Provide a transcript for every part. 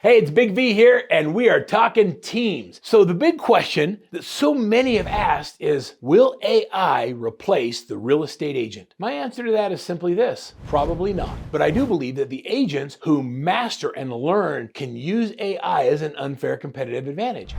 Hey, it's Big V here, and we are talking teams. So the big question that so many have asked is, will AI replace the real estate agent? My answer to that is simply this: probably not. But I do believe that the agents who master and learn can use AI as an unfair competitive advantage.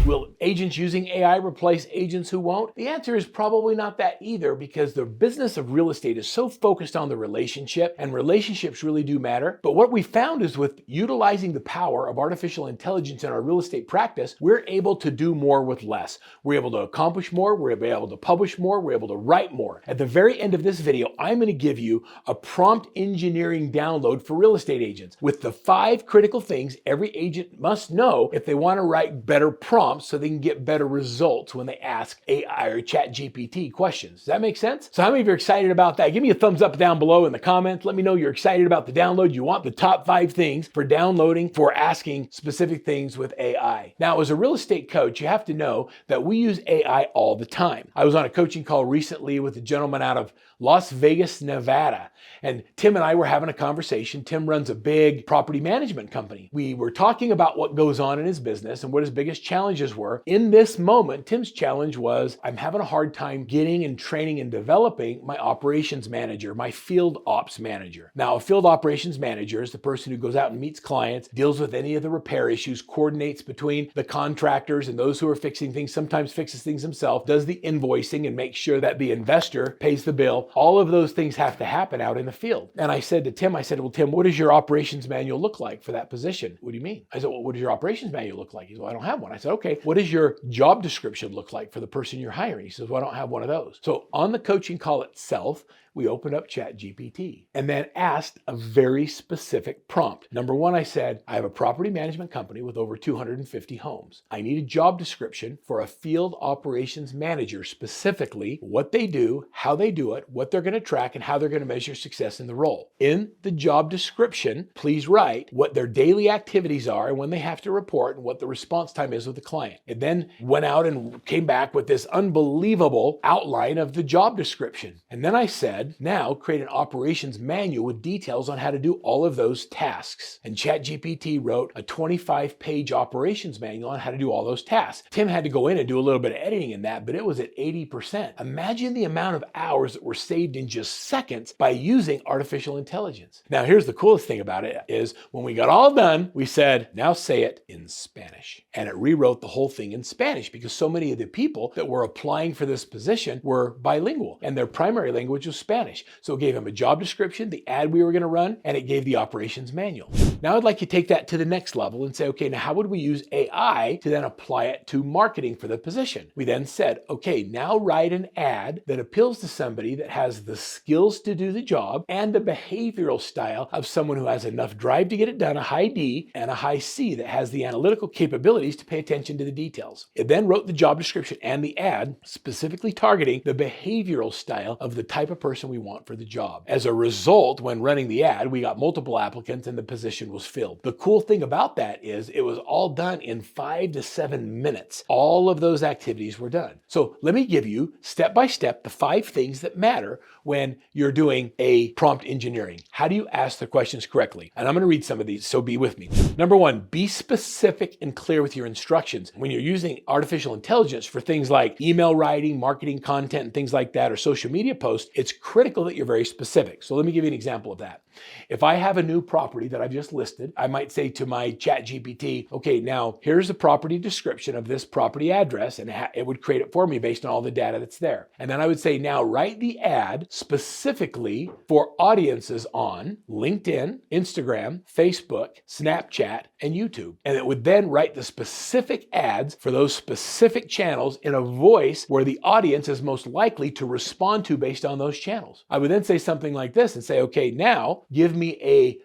Will agents using AI replace agents who won't? The answer is probably not that either, because the business of real estate is so focused on the relationship, and relationships really do matter. But what we found is with utilizing the power of artificial intelligence in our real estate practice, we're able to do more with less. We're able to accomplish more, we're able to publish more, we're able to write more. At the very end of this video, I'm going to give you a prompt engineering download for real estate agents with the 5 critical things every agent must know if they want to write better prompts so they can get better results when they ask AI or ChatGPT questions. Does that make sense? So how many of you are excited about that? Give me a thumbs up down below in the comments. Let me know you're excited about the download. You want the top 5 things for downloading for asking specific things with AI. Now, as a real estate coach, you have to know that we use AI all the time. I was on a coaching call recently with a gentleman out of Las Vegas, Nevada, and Tim and I were having a conversation. Tim runs a big property management company. We were talking about what goes on in his business and what his biggest challenges were. In this moment, Tim's challenge was, I'm having a hard time getting and training and developing my operations manager, my field ops manager. Now, a field operations manager is the person who goes out and meets clients, deals with any of the repair issues, coordinates between the contractors and those who are fixing things, sometimes fixes things himself, does the invoicing and makes sure that the investor pays the bill. All of those things have to happen out in the field. And I said to Tim, well, Tim, what does your operations manual look like for that position? What do you mean? I said, well, what does your operations manual look like? He said, well, I don't have one. I said, okay, what does your job description look like for the person you're hiring? He says, well, I don't have one of those. So on the coaching call itself, we opened up ChatGPT and then asked a very specific prompt. Number 1, I said, I have a property management company with over 250 homes. I need a job description for a field operations manager, specifically what they do, how they do it, what they're going to track, and how they're going to measure success in the role. In the job description, please write what their daily activities are and when they have to report and what the response time is with the client. It then went out and came back with this unbelievable outline of the job description. And then I said, now create an operations manual with details on how to do all of those tasks. And ChatGPT wrote a 25-page operations manual on how to do all those tasks. Tim had to go in and do a little bit of editing in that, but it was at 80%. Imagine the amount of hours that were saved in just seconds by using artificial intelligence. Now, here's the coolest thing about it is when we got all done, we said, now say it in Spanish. And it rewrote the whole thing in Spanish because so many of the people that were applying for this position were bilingual and their primary language was Spanish. So it gave him a job description, the ad we were going to run, and it gave the operations manual. Now I'd like you to take that to the next level and say, okay, now how would we use AI to then apply it to marketing for the position? We then said, okay, now write an ad that appeals to somebody that has the skills to do the job and the behavioral style of someone who has enough drive to get it done, a high D and a high C, that has the analytical capabilities to pay attention to the details. It then wrote the job description and the ad specifically targeting the behavioral style of the type of person we want for the job. As a result, when running the ad, we got multiple applicants and the position was filled. The cool thing about that is it was all done in 5 to 7 minutes. All of those activities were done. So let me give you step by step the 5 things that matter when you're doing a prompt engineering. How do you ask the questions correctly? And I'm going to read some of these, so be with me. Number 1, be specific and clear with your instructions. When you're using artificial intelligence for things like email writing, marketing content, and things like that, or social media posts, it's critical that you're very specific. So let me give you an example of that. If I have a new property that I've just listed, I might say to my ChatGPT, okay, now here's the property description of this property address, and it would create it for me based on all the data that's there. And then I would say, now write the ad specifically for audiences on LinkedIn, Instagram, Facebook, Snapchat, and YouTube. And it would then write the specific ads for those specific channels in a voice where the audience is most likely to respond to based on those channels. I would then say something like this and say, okay, now give me a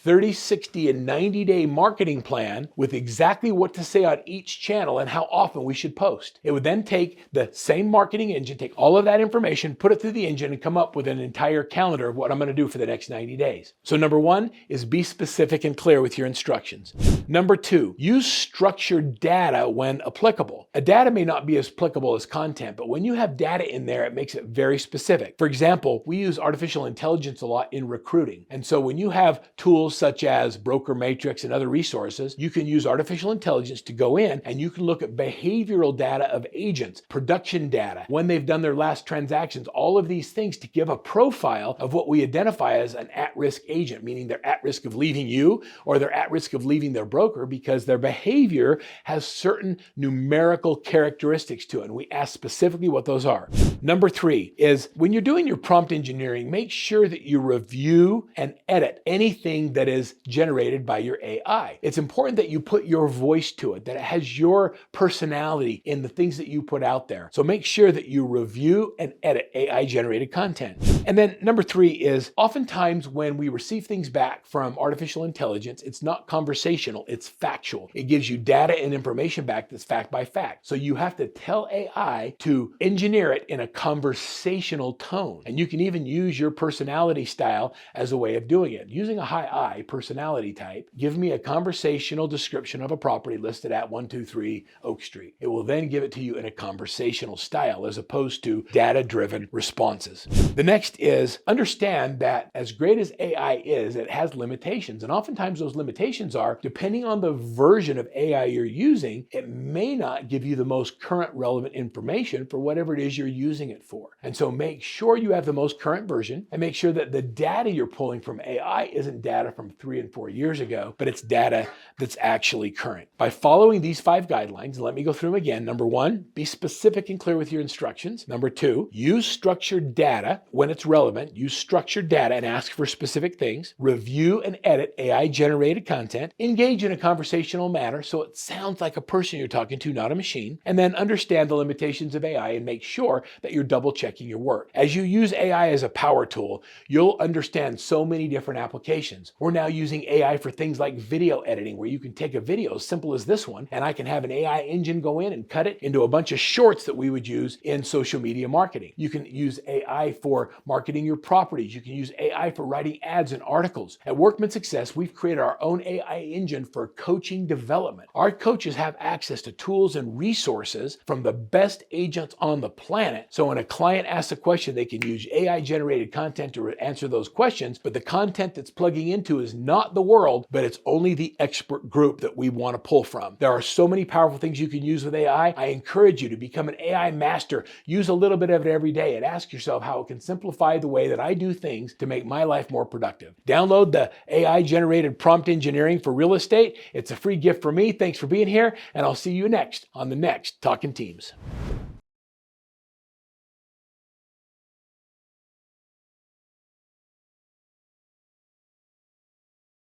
30, 60, and 90-day marketing plan with exactly what to say on each channel and how often we should post. It would then take the same marketing engine, take all of that information, put it through the engine, and come up with an entire calendar of what I'm going to do for the next 90 days. So number one is be specific and clear with your instructions. Number two, use structured data when applicable. A data may not be as applicable as content, but when you have data in there, it makes it very specific. For example, we use artificial intelligence a lot in recruiting. And so when you have tools such as Broker Matrix and other resources, you can use artificial intelligence to go in and you can look at behavioral data of agents, production data, when they've done their last transactions, all of these things to give a profile of what we identify as an at-risk agent, meaning they're at risk of leaving you or they're at risk of leaving their broker because their behavior has certain numerical characteristics to it. And we ask specifically what those are. Number three is when you're doing your prompt engineering, make sure that you review and edit anything that is generated by your AI. It's important that you put your voice to it, that it has your personality in the things that you put out there. So make sure that you review and edit AI generated content. And then number three is oftentimes when we receive things back from artificial intelligence, it's not conversational, it's factual. It gives you data and information back that's fact by fact. So you have to tell AI to engineer it in a conversational tone. And you can even use your personality style as a way of doing it. Using a high I personality type, give me a conversational description of a property listed at 123 Oak Street. It will then give it to you in a conversational style as opposed to data-driven responses. The next is understand that as great as AI is, it has limitations. And oftentimes those limitations are, depending on the version of AI you're using, it may not give you the most current relevant information for whatever it is you're using it for. And so make sure you have the most current version and make sure that the data you're pulling from AI isn't data from 3 and 4 years ago, but it's data that's actually current. By following these 5 guidelines, let me go through them again. Number one, be specific and clear with your instructions. Number two, use structured data when it's relevant. Use structured data and ask for specific things. Review and edit AI generated content. Engage in a conversational manner so it sounds like a person you're talking to, not a machine. And then understand the limitations of AI and make sure that you're double checking your work. As you use AI as a power tool, you'll understand so many different applications. We're now using AI for things like video editing, where you can take a video as simple as this one, and I can have an AI engine go in and cut it into a bunch of shorts that we would use in social media marketing. You can use AI for marketing your properties. You can use AI for writing ads and articles. At Workman Success, we've created our own AI engine for coaching development. Our coaches have access to tools and resources from the best agents on the planet. So when a client asks a question, they can use AI generated content to answer those questions, but the content that's plugging into is not the world, but it's only the expert group that we want to pull from. There are so many powerful things you can use with AI. I encourage you to become an AI master. Use a little bit of it every day and ask yourself how it can simplify the way that I do things to make my life more productive. Download the AI generated prompt engineering for real estate. It's a free gift for me. Thanks for being here, and I'll see you next on the next Talking Teams.